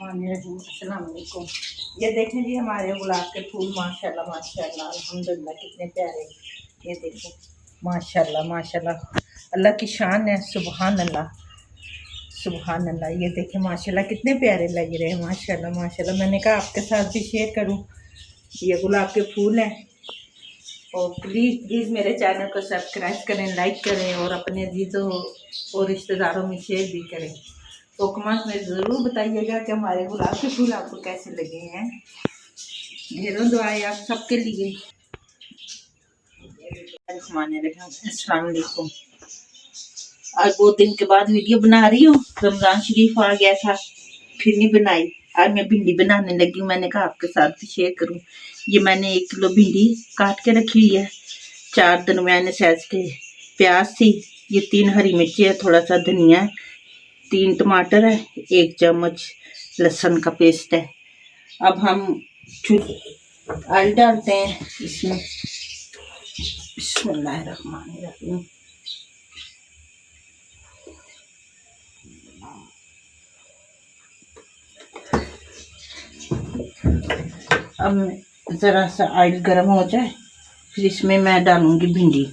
अस्सलाम वालेकुम। ये देखें जी हमारे गुलाब के फूल माशाल्लाह माशाल्लाह अल्हम्दुलिल्लाह कितने प्यारे। ये देखें माशाल्लाह माशाल्लाह अल्लाह की शान है। सुभान अल्लाह सुभान अल्लाह। ये देखें माशाल्लाह कितने प्यारे लग रहे हैं माशाल्लाह माशाल्लाह। मैंने कहा आपके साथ भी शेयर करूं। ये गुलाब के फूल हैं और प्लीज़ प्लीज़ मेरे चैनल को सब्सक्राइब करें, लाइक करें और अपने अजीज़ों और रिश्तेदारों में शेयर भी करें। तो कमेंट में ज़रूर बताइएगा कि हमारे गुलाब के फूल आपको कैसे लगे हैं। ढेरों दुआएं आप सबके लिए। अस्सलाम वालेकुम। आज बहुत दिन के बाद वीडियो बना रही हूँ। रमज़ान शरीफ आ गया था, फिर नहीं बनाई। आज मैं भिंडी बनाने लगी हूँ। मैंने कहा आपके साथ भी शेयर करूँ। ये मैंने 1 किलो भिंडी काट के रखी हुई है। 4 दरमियाने साइज के प्याज थी। ये 3 हरी मिर्ची है, थोड़ा सा धनिया है, 3 टमाटर है, 1 चम्मच लहसुन का पेस्ट है। अब हम ऑयल डालते हैं इसमें। बिस्मिल्लाहिर्रहमानिर्रहीम। अब ज़रा सा ऑयल गर्म हो जाए, फिर इसमें मैं डालूंगी भिंडी।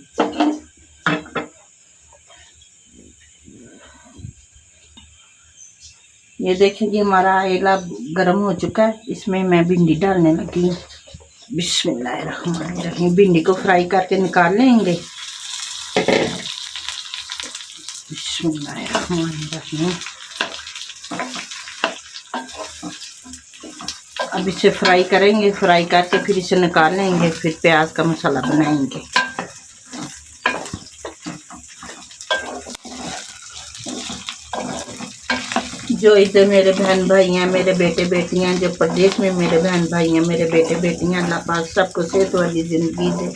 ये देखिए जी हमारा ऑयल अब गर्म हो चुका है। इसमें मैं भिंडी डालने लगी हूँ। बिस्मिल्लाहिर्रहमानिर्रहीम। भिंडी को फ्राई करके निकाल लेंगे। बिस्मिल्लाहिर्रहमानिर्रहीम। अब इसे फ्राई करेंगे, फ्राई करके फिर इसे निकाल लेंगे, फिर प्याज का मसाला बनाएंगे। जो इधर मेरे बहन भाई हैं, मेरे बेटे बेटियां, जो प्रदेश में मेरे बहन भाई हैं, मेरे बेटे बेटियां, अल्लाह पाक सबको सेहत वाली ज़िंदगी दे,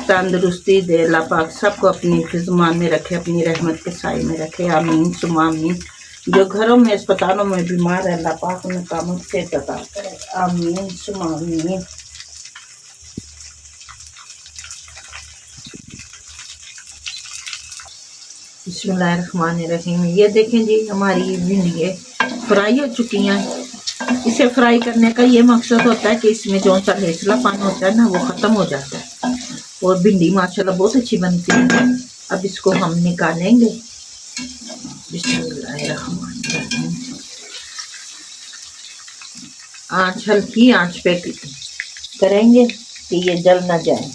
तंदुरुस्ती दे। अल्लाह पाक सबको अपनी हिफ्ज़-मान में रखे, अपनी रहमत के साए में रखे। आमीन सुम्मा आमीन। जो घरों में अस्पतालों में बीमार है, अल्लाह पाक उन्हें कामों से अता करे। आमीन सुम्मा आमीन। बिस्मिल्लाहिर्रहमानिर्रहीम। ये देखें जी हमारी भिंडी फ्राई हो चुकी हैं। इसे फ्राई करने का ये मकसद होता है कि इसमें जो सा लेसलापन होता है ना, वो ख़त्म हो जाता है और भिंडी माशाल्लाह बहुत अच्छी बनती है। अब इसको हम निकालेंगे। बिस्मिल्लाहिर्रहमानिर्रहीम। आँच हल्की आँच पे करेंगे कि ये जल ना जाए।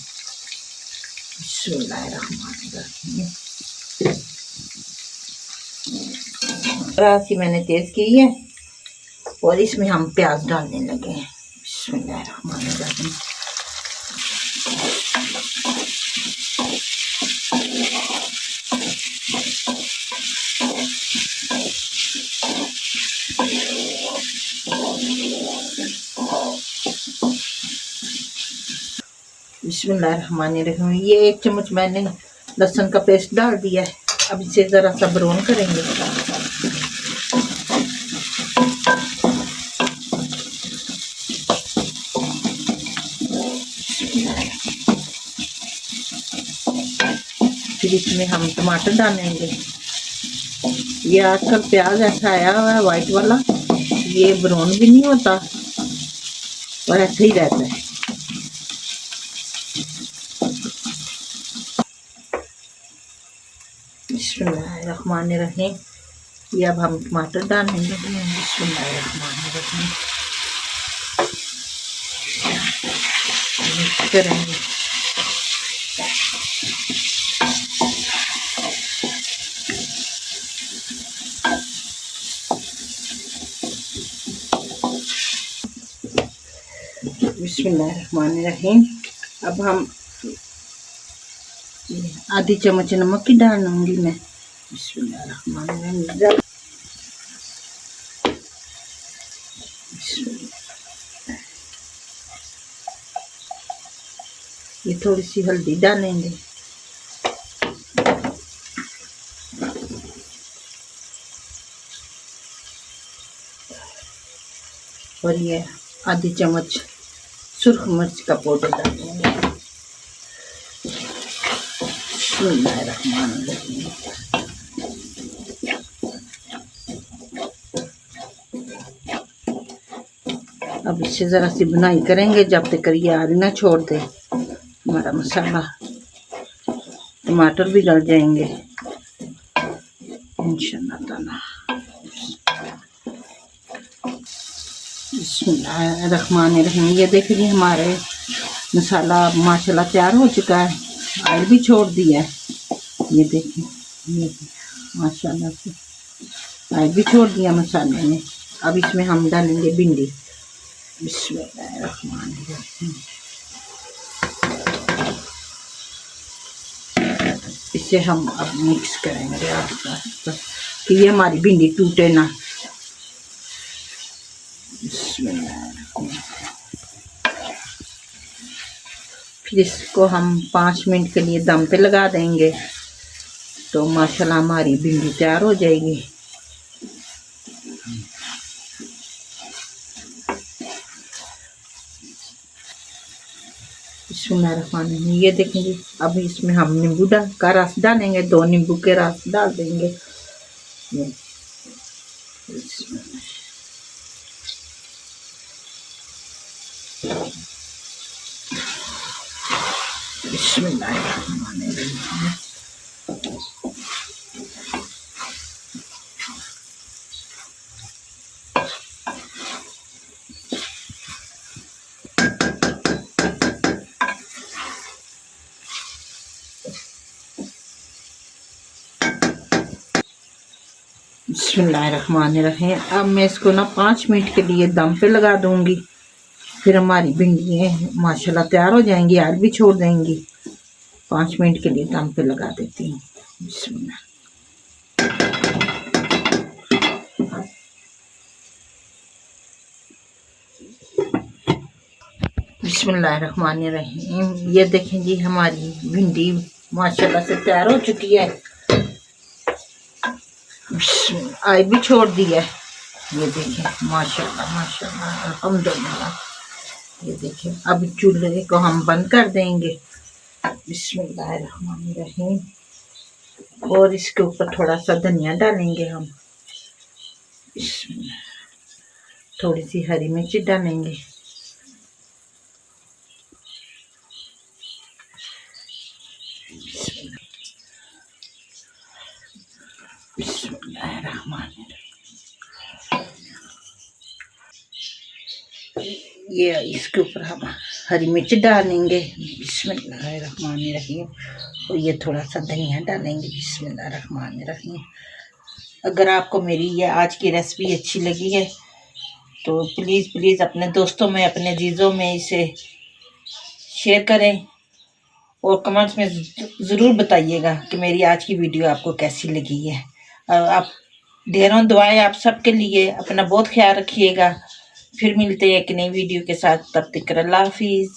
बिस्मिल्लाहिर्रहमानिर्रहीम। सी मैंने तेज की है और इसमें हम प्याज डालने लगे हैं। बिस्मिल्लाहिर्रहमानिर्रहीम। बिस्मिल्लाहिर्रहमानिर्रहीम। ये 1 चम्मच मैंने लहसुन का पेस्ट डाल दिया है। अब इसे ज़रा सा ब्राउन करेंगे। फिर इसमें हम टमाटर डालेंगे। ये आजकल प्याज ऐसा आया हुआ है वाइट वाला, ये ब्राउन भी नहीं होता और ऐसे ही रहता है। बिस्मिल्लाहिर्रहमानिर्रहीम। ये अब हम टमाटर डालेंगे। बिस्मिल्लाहिर्रहमानिर्रहीम। मिक्स करेंगे। बिस्मिल्लाहिर्रहमानिर्रहीम। अब हम आधी चम्मच नमक की डालूंगी मैं। बिस्मिल्लाहिर्रहमानिर्रहीम। ये थोड़ी सी हल्दी डालेंगे। और ये आधी चम्मच सुर्ख मिर्च का पाउडर डालेंगे। बिस्मिल्लाहिर्रहमानिर्रहीम। अब इससे ज़रा सी बुनाई करेंगे जब तक ये आरी ना छोड़ दे हमारा मसाला। टमाटर भी गल जाएंगे इंशाल्लाह ताला। बिस्मिल्लाहिर्रहमानिर्रहीम। ये देखिए जी हमारे मसाला माशाल्लाह तैयार हो चुका है, ऑयल भी छोड़ दिया है। ये देखिए ये माशाल्लाह से ऑयल भी छोड़ दिया मसाले ने। अब इसमें हम डालेंगे भिंडी। बिस्मिल्लाहिर्रहमानिर्रहीम। इसे हम अब मिक्स करेंगे आस्ता कि ये हमारी भिंडी टूटे ना। फिर इसको हम 5 मिनट के लिए दम पे लगा देंगे तो माशाल्लाह हमारी भिंडी तैयार हो जाएगी। ये देखेंगे अब इसमें हम नींबू का रस डालेंगे, 2 नींबू के रस डाल देंगे। बिस्मिल्लाहिर्रहमानिर्रहीम। बिस्मिल्लाहिर्रहमानिर्रहीम। अब मैं इसको ना 5 मिनट के लिए दम पे लगा दूंगी। फिर हमारी भिंडियाँ माशाल्लाह तैयार हो जाएंगी, आग भी छोड़ देंगी। 5 मिनट के लिए दम पे लगा देती हूँ। बिस्मिल्लाह। बिस्मिल्लाहिर्रहमानिर्रहीम। ये देखें जी हमारी भिंडी माशाल्लाह से तैयार हो चुकी है, आग भी छोड़ दी है। ये देखें माशाल्लाह माशाल्लाह अल्हम्दुलिल्लाह। ये देखिए अब चूल्हे को हम बंद कर देंगे। बिस्मिल्लाहिर्रहमानिर्रहीम। और इसके ऊपर थोड़ा सा धनिया डालेंगे हम। थोड़ी सी हरी मिर्च डालेंगे। बिस्मिल्लाहिर्रहमानिर्रहीम। ये इसके ऊपर हम हरी मिर्च डालेंगे। बिस्मिल्लाहिर्रहमानिर्रहीम। और ये थोड़ा सा धनिया डालेंगे। बिस्मिल्लाहिर्रहमानिर्रहीम। अगर आपको मेरी ये आज की रेसिपी अच्छी लगी है तो प्लीज़ अपने दोस्तों में, अपने अजीज़ों में इसे शेयर करें और कमेंट्स में ज़रूर बताइएगा कि मेरी आज की वीडियो आपको कैसी लगी है। आप ढेरों दुआएं आप सबके लिए। अपना बहुत ख्याल रखिएगा। फिर मिलते हैं एक नई वीडियो के साथ। तब तक अल्लाह हाफिज़।